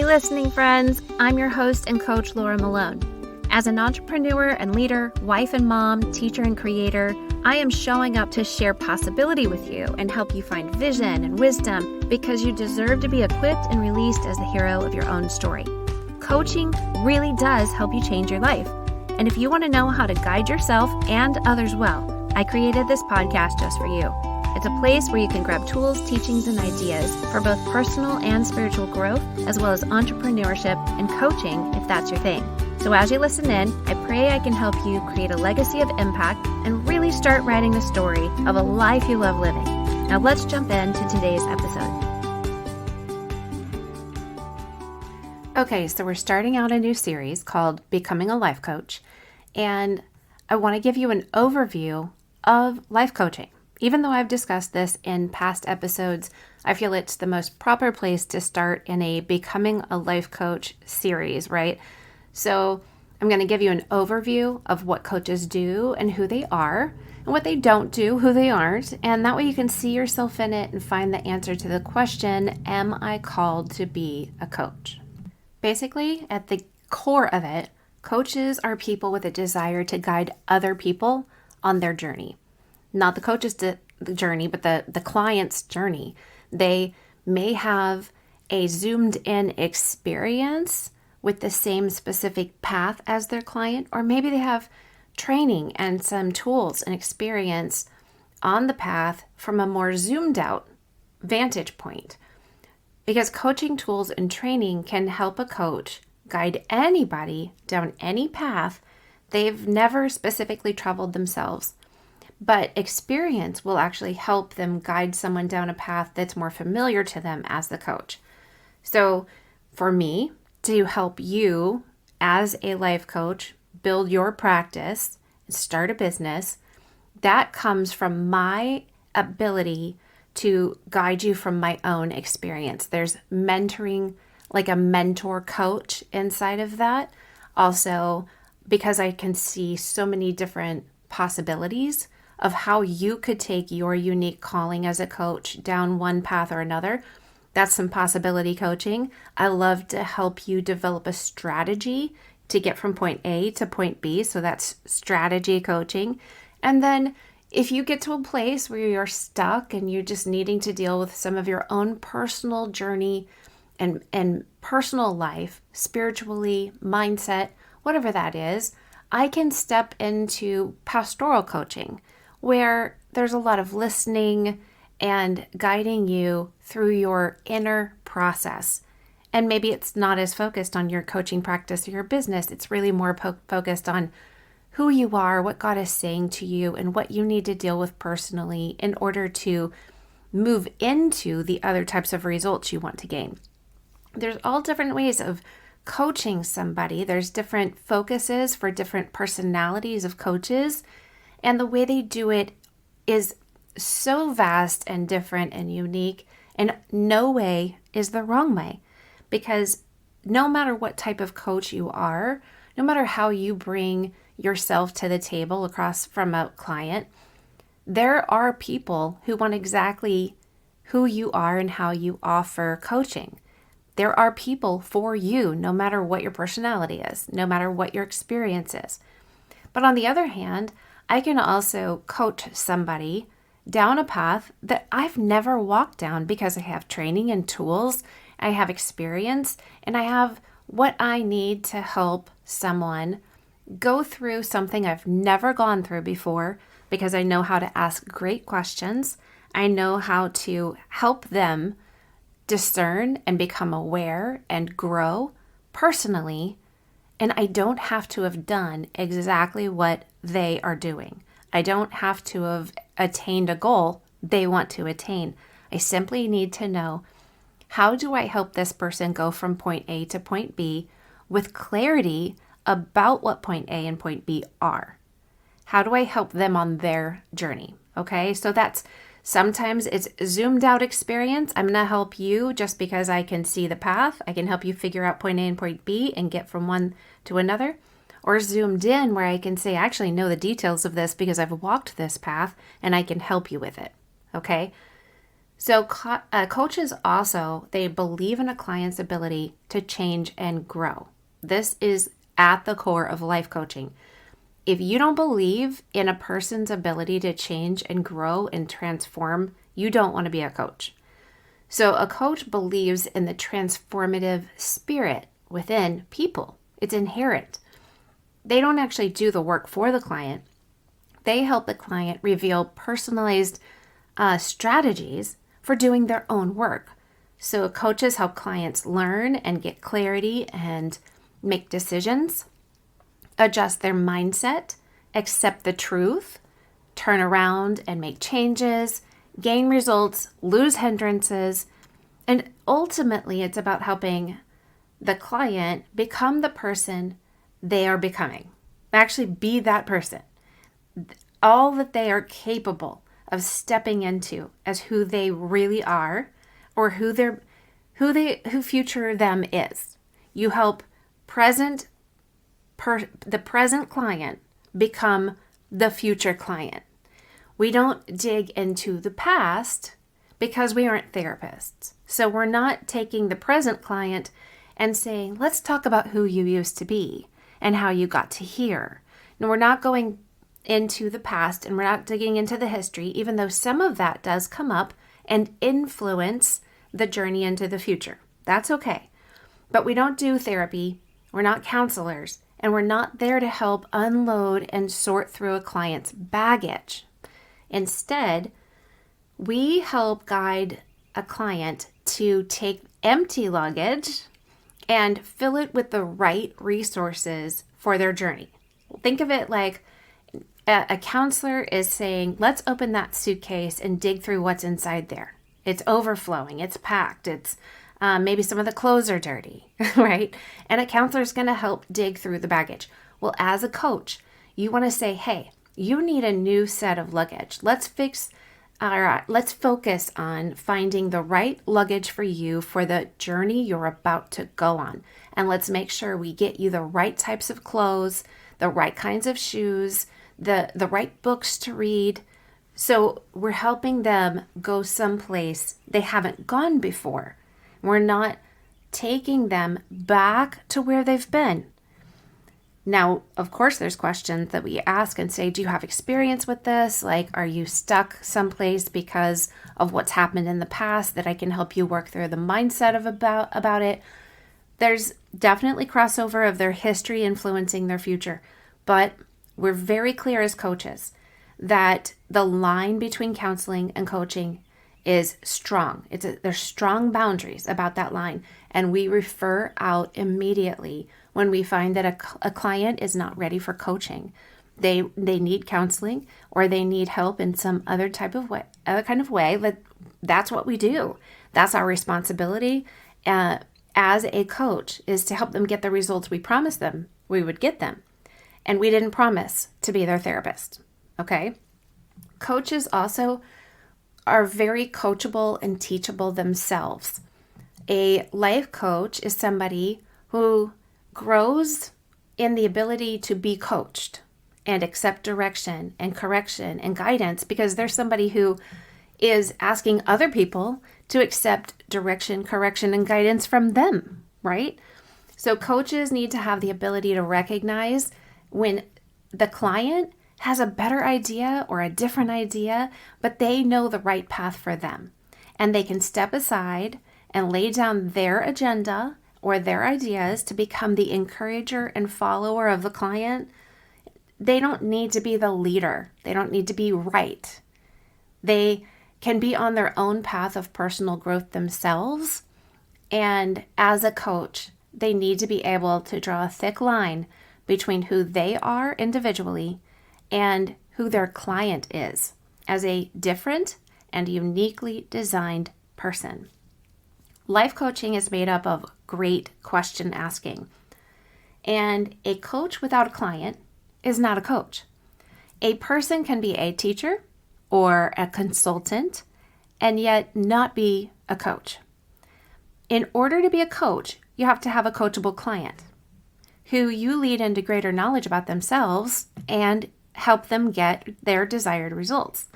Hey listening friends, I'm your host and coach Laura Malone. As an entrepreneur and leader, wife and mom, teacher and creator, I am showing up to share possibility with you and help you find vision and wisdom because you deserve to be equipped and released as the hero of your own story. Coaching really does help you change your life. And if you want to know how to guide yourself and others well, I created this podcast just for you. It's a place where you can grab tools, teachings, and ideas for both personal and spiritual growth, as well as entrepreneurship and coaching if that's your thing. So as you listen in, I pray I can help you create a legacy of impact and really start writing the story of a life you love living. Now let's jump into today's episode. Okay, so we're starting out a new series called Becoming a Life Coach, and I want to give you an overview of life coaching. Even though I've discussed this in past episodes, I feel it's the most proper place to start in a Becoming a Life Coach series, right? So I'm going to give you an overview of what coaches do and who they are, and what they don't do, who they aren't, and that way you can see yourself in it and find the answer to the question, am I called to be a coach? Basically, at the core of it, coaches are people with a desire to guide other people on their journey. Not the coach's journey, but the client's journey. They may have a zoomed in experience with the same specific path as their client, or maybe they have training and some tools and experience on the path from a more zoomed out vantage point. Because coaching tools and training can help a coach guide anybody down any path they've never specifically traveled themselves. But experience will actually help them guide someone down a path that's more familiar to them as the coach. So for me, to help you as a life coach build your practice and start a business, that comes from my ability to guide you from my own experience. There's mentoring, like a mentor coach inside of that. Also, because I can see so many different possibilities of how you could take your unique calling as a coach down one path or another. That's some possibility coaching. I love to help you develop a strategy to get from point A to point B. So that's strategy coaching. And then if you get to a place where you're stuck and you're just needing to deal with some of your own personal journey and personal life, spiritually, mindset, whatever that is, I can step into pastoral coaching, where there's a lot of listening and guiding you through your inner process. And maybe it's not as focused on your coaching practice or your business. It's really more focused on who you are, what God is saying to you, and what you need to deal with personally in order to move into the other types of results you want to gain. There's all different ways of coaching somebody. There's different focuses for different personalities of coaches. And the way they do it is so vast and different and unique, and no way is the wrong way. Because no matter what type of coach you are, no matter how you bring yourself to the table across from a client, there are people who want exactly who you are and how you offer coaching. There are people for you, no matter what your personality is, no matter what your experience is. But on the other hand, I can also coach somebody down a path that I've never walked down because I have training and tools, I have experience, and I have what I need to help someone go through something I've never gone through before, because I know how to ask great questions. I know how to help them discern and become aware and grow personally. And I don't have to have done exactly what they are doing. I don't have to have attained a goal they want to attain. I simply need to know, how do I help this person go from point A to point B with clarity about what point A and point B are? How do I help them on their journey? Okay, so that's sometimes it's zoomed out experience. I'm going to help you just because I can see the path. I can help you figure out point A and point B and get from one to another. Or zoomed in where I can say, I actually know the details of this because I've walked this path and I can help you with it. Okay? So coaches also, they believe in a client's ability to change and grow. This is at the core of life coaching. If you don't believe in a person's ability to change and grow and transform, you don't want to be a coach. So a coach believes in the transformative spirit within people. It's inherent. They don't actually do the work for the client. They help the client reveal personalized strategies for doing their own work. So coaches help clients learn and get clarity and make decisions, adjust their mindset, accept the truth, turn around and make changes, gain results, lose hindrances, and ultimately it's about helping the client become the person they are becoming. Actually be that person. All that they are capable of stepping into as who they really are, or who future them is. You help the present client become the future client. We don't dig into the past because we aren't therapists. So we're not taking the present client and saying, let's talk about who you used to be and how you got to here. And we're not going into the past and we're not digging into the history, even though some of that does come up and influence the journey into the future. That's okay. But we don't do therapy. We're not counselors, and we're not there to help unload and sort through a client's baggage. Instead, we help guide a client to take empty luggage and fill it with the right resources for their journey. Think of it like a counselor is saying, let's open that suitcase and dig through what's inside there. It's overflowing, it's packed, it's maybe some of the clothes are dirty, right? And a counselor is going to help dig through the baggage. Well, as a coach, you want to say, hey, you need a new set of luggage. Let's focus on finding the right luggage for you for the journey you're about to go on. And let's make sure we get you the right types of clothes, the right kinds of shoes, the right books to read. So we're helping them go someplace they haven't gone before. We're not taking them back to where they've been. Now, of course, there's questions that we ask and say, do you have experience with this? Like, are you stuck someplace because of what's happened in the past that I can help you work through the mindset about it? There's definitely crossover of their history influencing their future, but we're very clear as coaches that the line between counseling and coaching is strong. There's strong boundaries about that line, and we refer out immediately when we find that a client is not ready for coaching. They need counseling or they need help in some other kind of way. That's what we do. That's our responsibility as a coach, is to help them get the results we promised them we would get them. And we didn't promise to be their therapist. Okay? Coaches also are very coachable and teachable themselves. A life coach is somebody who grows in the ability to be coached and accept direction and correction and guidance because there's somebody who is asking other people to accept direction, correction, and guidance from them, right? So coaches need to have the ability to recognize when the client has a better idea or a different idea, but they know the right path for them. And they can step aside and lay down their agenda or their ideas to become the encourager and follower of the client. They don't need to be the leader. They don't need to be right. They can be on their own path of personal growth themselves. And as a coach, they need to be able to draw a thick line between who they are individually and who their client is as a different and uniquely designed person. Life coaching is made up of great question asking. And a coach without a client is not a coach. A person can be a teacher or a consultant and yet not be a coach. In order to be a coach, you have to have a coachable client who you lead into greater knowledge about themselves and help them get their desired results.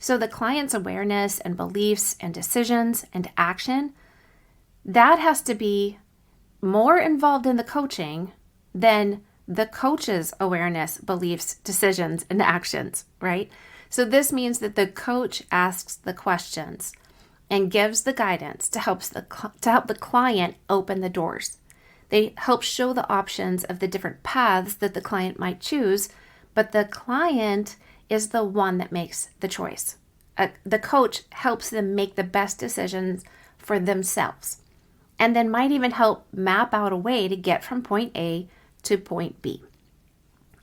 So the client's awareness and beliefs and decisions and action, that has to be more involved in the coaching than the coach's awareness, beliefs, decisions, and actions, right? So this means that the coach asks the questions and gives the guidance to help the client open the doors. They help show the options of the different paths that the client might choose, but the client is the one that makes the choice. The coach helps them make the best decisions for themselves, and then might even help map out a way to get from point A to point B.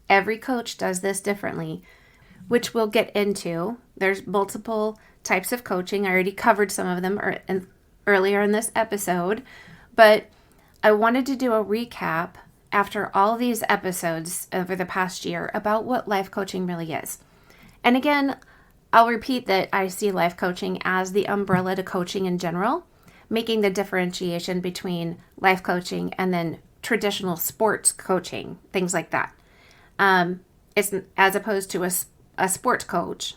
Every coach does this differently, which we'll get into. There's multiple types of coaching. I already covered some of them earlier in this episode, but I wanted to do a recap after all these episodes over the past year about what life coaching really is. And again, I'll repeat that I see life coaching as the umbrella to coaching in general, making the differentiation between life coaching and then traditional sports coaching, things like that. It's as opposed to a sports coach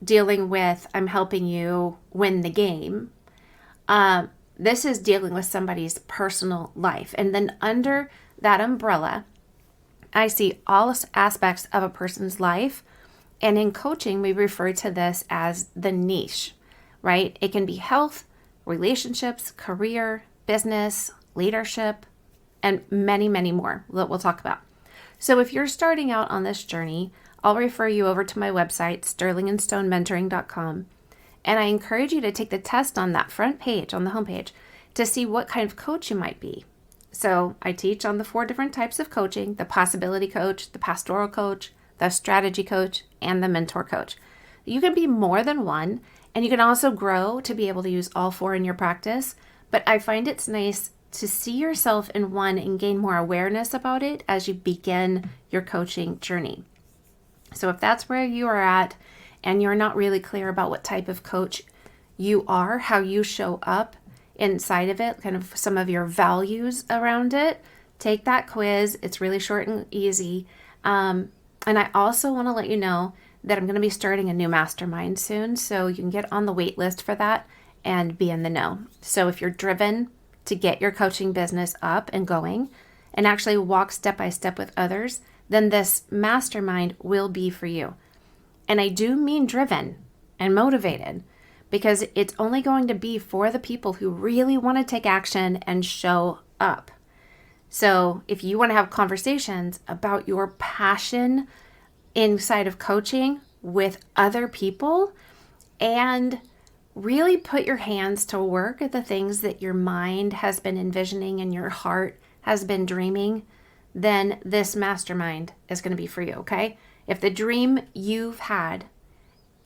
dealing with, I'm helping you win the game. This is dealing with somebody's personal life. And then under that umbrella, I see all aspects of a person's life. And in coaching, we refer to this as the niche, right? It can be health, relationships, career, business, leadership, and many, many more that we'll talk about. So if you're starting out on this journey, I'll refer you over to my website, sterlingandstonementoring.com. And I encourage you to take the test on that front page, on the homepage, to see what kind of coach you might be. So I teach on the 4 different types of coaching: the possibility coach, the pastoral coach, the strategy coach, and the mentor coach. You can be more than one, and you can also grow to be able to use all 4 in your practice. But I find it's nice to see yourself in one and gain more awareness about it as you begin your coaching journey. So if that's where you are at and you're not really clear about what type of coach you are, how you show up inside of it, kind of some of your values around it, take that quiz. It's really short and easy. And I also want to let you know that I'm going to be starting a new mastermind soon, so you can get on the wait list for that and be in the know. So if you're driven to get your coaching business up and going and actually walk step by step with others, then this mastermind will be for you. And I do mean driven and motivated, because it's only going to be for the people who really want to take action and show up. So if you want to have conversations about your passion inside of coaching with other people and really put your hands to work at the things that your mind has been envisioning and your heart has been dreaming, then this mastermind is going to be for you, okay? If the dream you've had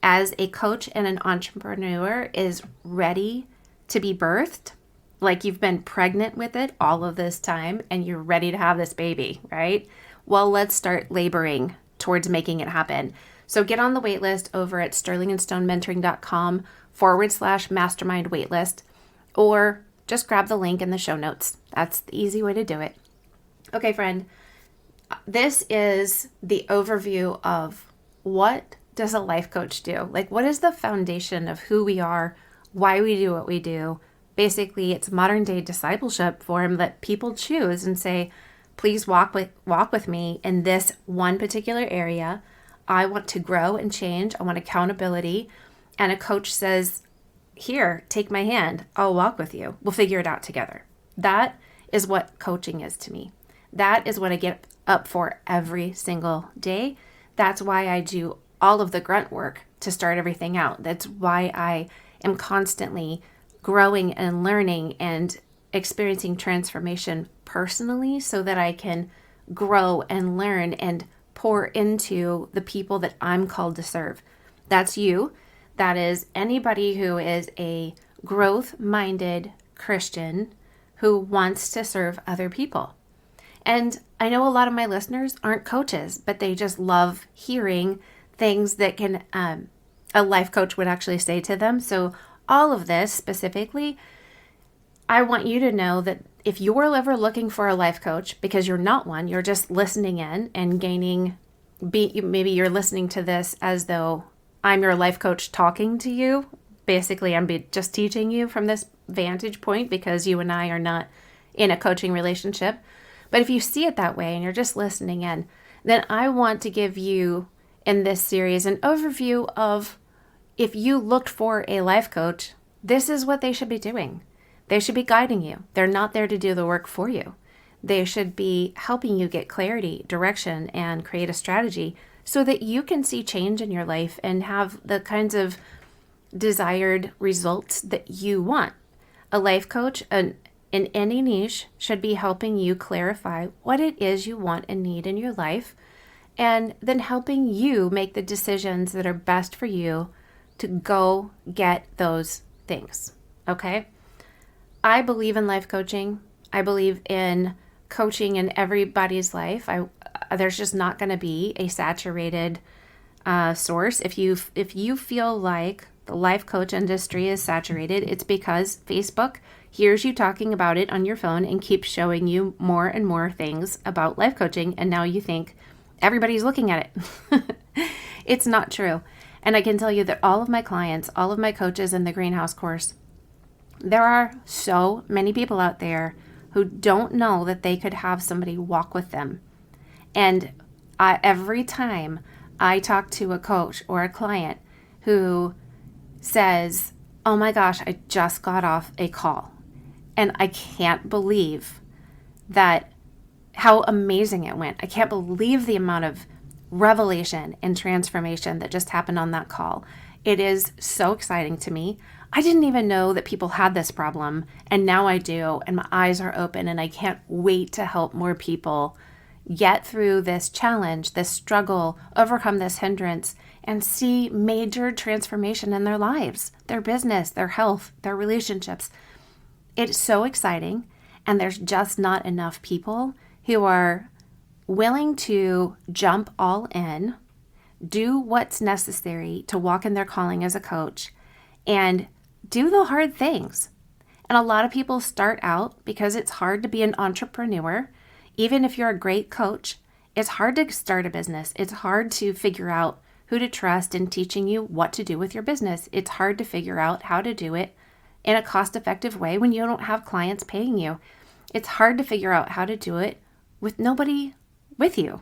as a coach and an entrepreneur is ready to be birthed, like you've been pregnant with it all of this time and you're ready to have this baby, right? Well, let's start laboring towards making it happen. So get on the wait list over at sterlingandstonementoring.com/mastermind waitlist, or just grab the link in the show notes. That's the easy way to do it. Okay, friend, this is the overview of what does a life coach do? Like, what is the foundation of who we are, why we do what we do? Basically, it's modern day discipleship form that people choose and say, please walk with me in this one particular area. I want to grow and change. I want accountability. And a coach says, here, take my hand. I'll walk with you. We'll figure it out together. That is what coaching is to me. That is what I get up for every single day. That's why I do all of the grunt work to start everything out. That's why I am constantly growing and learning and experiencing transformation personally, so that I can grow and learn and pour into the people that I'm called to serve. That's you. That is anybody who is a growth-minded Christian who wants to serve other people. And I know a lot of my listeners aren't coaches, but they just love hearing things that can a life coach would actually say to them. So all of this specifically, I want you to know that if you're ever looking for a life coach, because you're not one, you're just listening in and gaining, maybe you're listening to this as though I'm your life coach talking to you. Basically, I'm just teaching you from this vantage point because you and I are not in a coaching relationship. But if you see it that way and you're just listening in, then I want to give you in this series an overview of, if you looked for a life coach, this is what they should be doing. They should be guiding you. They're not there to do the work for you. They should be helping you get clarity, direction, and create a strategy so that you can see change in your life and have the kinds of desired results that you want. A life coach in any niche should be helping you clarify what it is you want and need in your life, and then helping you make the decisions that are best for you to go get those things. Okay? I believe in life coaching. I believe in coaching in everybody's life. There's just not going to be a saturated source. If you feel like the life coach industry is saturated, it's because Facebook hears you talking about it on your phone and keeps showing you more and more things about life coaching, and now you think everybody's looking at it. It's not true. And I can tell you that all of my clients, all of my coaches in the Greenhouse course, there are so many people out there who don't know that they could have somebody walk with them. And every time I talk to a coach or a client who says, oh my gosh, I just got off a call and I can't believe that how amazing it went. I can't believe the amount of revelation and transformation that just happened on that call. It is so exciting to me. I didn't even know that people had this problem, and now I do, and my eyes are open, and I can't wait to help more people get through this challenge, this struggle, overcome this hindrance, and see major transformation in their lives, their business, their health, their relationships. It's so exciting, and there's just not enough people who are willing to jump all in, do what's necessary to walk in their calling as a coach, and do the hard things. And a lot of people start out because it's hard to be an entrepreneur. Even if you're a great coach, it's hard to start a business. It's hard to figure out who to trust in teaching you what to do with your business. It's hard to figure out how to do it in a cost-effective way when you don't have clients paying you. It's hard to figure out how to do it with nobody with you.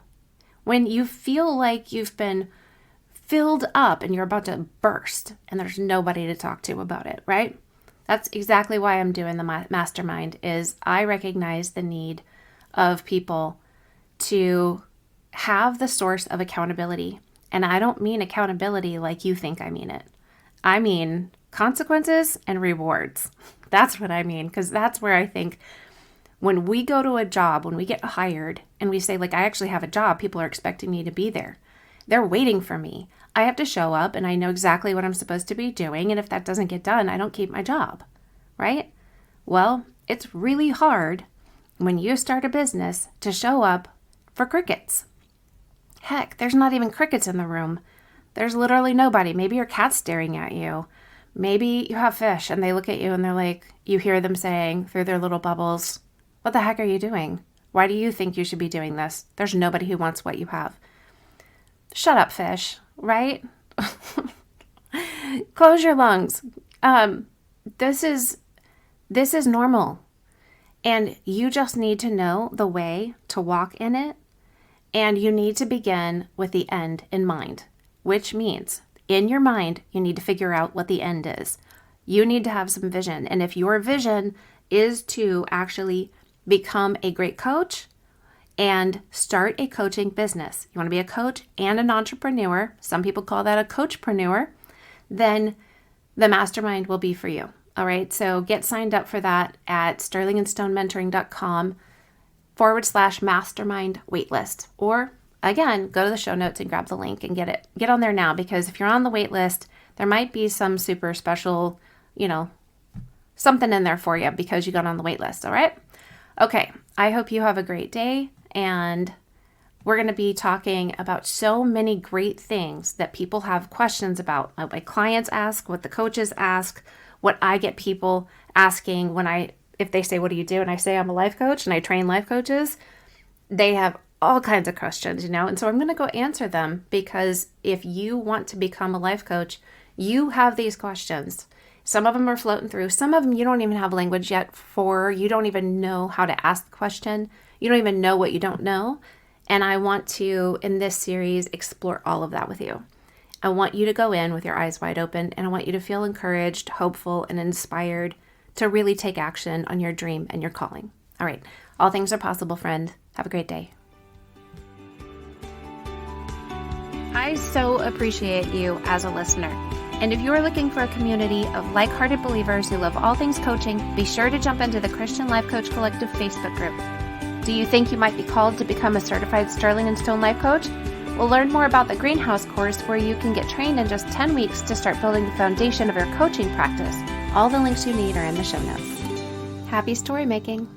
When you feel like you've been filled up and you're about to burst and there's nobody to talk to about it, right? That's exactly why I'm doing the mastermind. Is I recognize the need of people to have the source of accountability. And I don't mean accountability like you think I mean it. I mean consequences and rewards. That's what I mean, because that's where I think when we go to a job, when we get hired and we say, like, I actually have a job, people are expecting me to be there. They're waiting for me. I have to show up and I know exactly what I'm supposed to be doing. And if that doesn't get done, I don't keep my job, right? Well, it's really hard when you start a business to show up for crickets. Heck, there's not even crickets in the room. There's literally nobody. Maybe your cat's staring at you. Maybe you have fish and they look at you and they're like, you hear them saying through their little bubbles, what the heck are you doing? Why do you think you should be doing this? There's nobody who wants what you have. Shut up, fish, right? Close your lungs. This is normal. And you just need to know the way to walk in it. And you need to begin with the end in mind, which means in your mind, you need to figure out what the end is. You need to have some vision. And if your vision is to actually become a great coach and start a coaching business, you want to be a coach and an entrepreneur, some people call that a coachpreneur, then the mastermind will be for you. All right, so get signed up for that at sterlingandstonementoring.com/mastermind waitlist. Or again, go to the show notes and grab the link and get on there now, because if you're on the wait list, there might be some super special, something in there for you because you got on the wait list. All right. Okay. I hope you have a great day, and we're going to be talking about so many great things that people have questions about. My clients ask, what the coaches ask, what I get people asking if they say, what do you do? And I say, I'm a life coach and I train life coaches. They have all kinds of questions, and so I'm going to go answer them, because if you want to become a life coach, you have these questions. Some of them are floating through. Some of them you don't even have language yet for. You don't even know how to ask the question. You don't even know what you don't know. And I want to, in this series, explore all of that with you. I want you to go in with your eyes wide open, and I want you to feel encouraged, hopeful, and inspired to really take action on your dream and your calling. All right. All things are possible, friend. Have a great day. I so appreciate you as a listener. And if you are looking for a community of like-hearted believers who love all things coaching, be sure to jump into the Christian Life Coach Collective Facebook group. Do you think you might be called to become a certified Sterling and Stone life coach? We'll learn more about the Greenhouse course, where you can get trained in just 10 weeks to start building the foundation of your coaching practice. All the links you need are in the show notes. Happy story making.